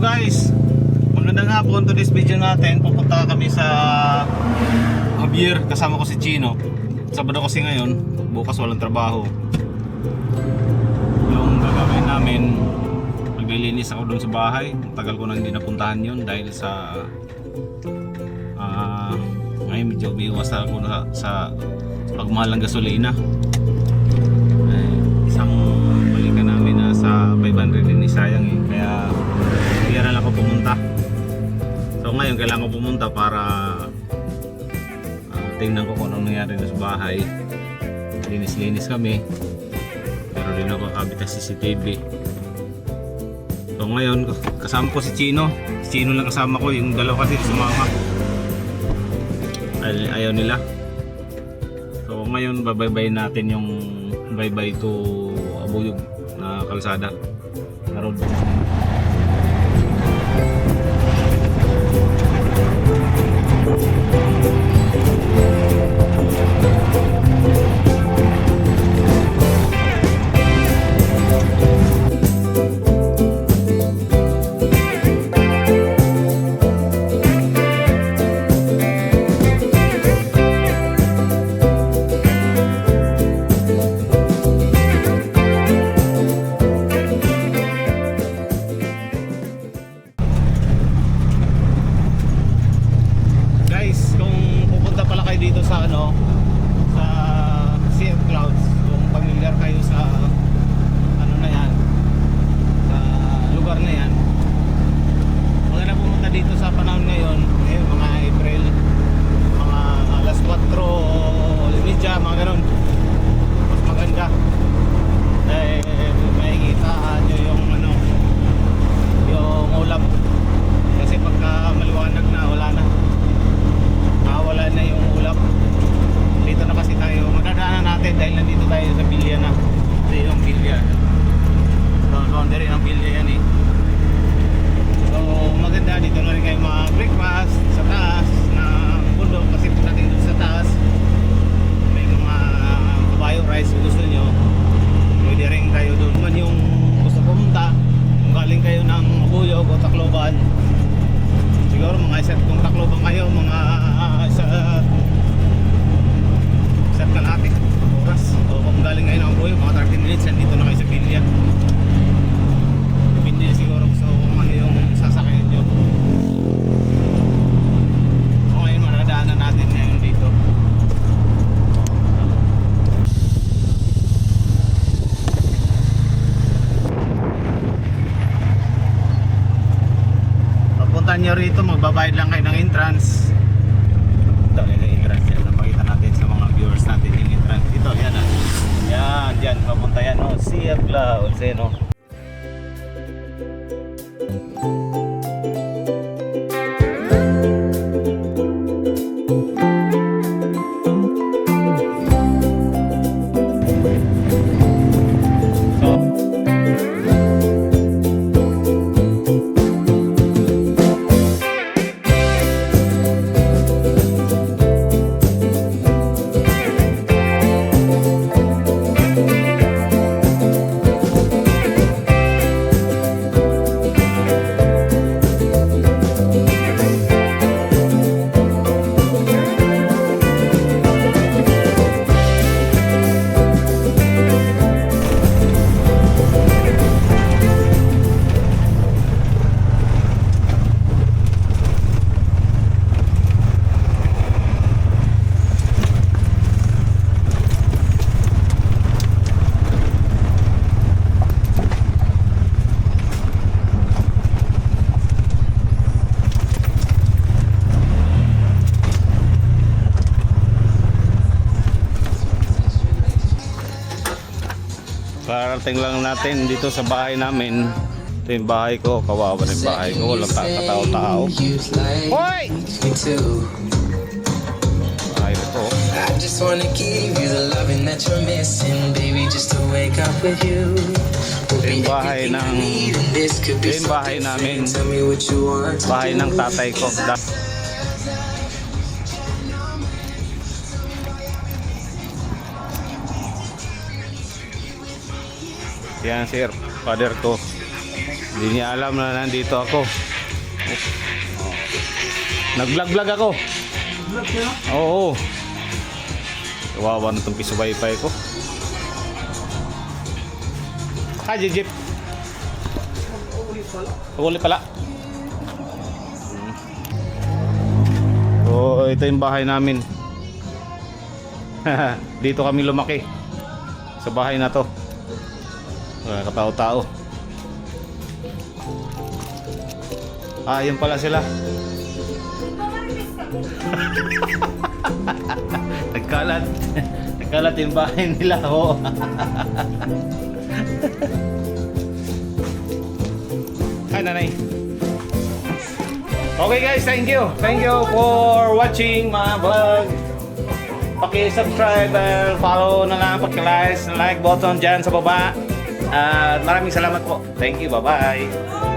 guys, magandang hapon. Today's video natin, pupunta kami sa Javier, kasama ko si Chino. Sabado kasi ngayon, bukas walang trabaho. Yung gagawin namin, maglilinis ako dun sa bahay. Tagal ko na hindi napuntahan yun dahil sa ngayon medyo umiwas ako sa pagmahal ng gasolina. Isang balikan namin na sa 500 din sayang eh, kaya kaya lang ako pumunta. So ngayon kailangan ko pumunta para tingnan ko kung anong nangyari sa bahay. Linis-linis kami, pero din ako kakabit ng CCTV. So ngayon kasama ko si Chino. Si Chino lang kasama ko, yung dalawa kasi sumama, ayaw nila. So ngayon babaybayin natin yung bye-bye to Abuyog na kalsada na road. Dito sa sa Sea of Clouds, kung familiar kayo sa na yan, sa lugar na yan, maganda pumunta dito sa panahon ngayon, mga April, mga alas 4 o alas 9, mga ganun, mas maganda dahil makikita nyo yung yung ulap, kasi pagka maliwanag na wala na yung ulap. Dito na kasi tayo, madadaanan natin dahil nandito tayo sa Bilya na. Ito yung Bilya, boundary ng Bilya yan eh. So maganda, dito na rin kayo mag-breakfast sa taas na bundok, kasi pagdating doon sa taas may mga kabayo rice kung gusto nyo, pwede rin kayo doon man yung gusto pumunta. Kung galing kayo ng Abuyog o Tacloban, siguro mga isa't kung Tacloban kayo, mga isa't kalahati oras. O kung galing kayo ng Abuyog, mga 30 minutes, nandito na kayo sa Bilya. Depende siguro kung ano yung sasakyan nyo. O ngayon maradaanan natin ngayon dito. Punta nyo rito, magbabayad lang kayo ng entrance. Dali na entrance yan, makita natin sa mga viewers natin yung entrance. Ito, yan yan, dyan, papunta yan Sea of Clouds, Parating lang natin dito sa bahay namin. Ito yung bahay ko, kawawa na yung bahay ko, walang katao-tao. Hoy! Bahay ito. I just wanna give you the loving that you're missing, baby, just to wake up with you. Ito yung bahay namin. Bahay ng tatay ko. Yan sir, father ko. Hindi niya alam na nandito ako. Nag-vlog ako. Vlog niya? Oo. Kawawa na itong piso wifi ko. Hi, Jijip. Uli pala. So, ito yung bahay namin. Dito kami lumaki. Sa bahay na to. Katao-tao. Ah, yun pala sila. Nagkalat. Nagkalat yung bahay nila. Oh. Hi, nanay. Okay guys, thank you. Thank you for watching my vlog. Paki-subscribe and follow na lang, paki-like button dyan sa baba. At maraming salamat po. Thank you, bye-bye.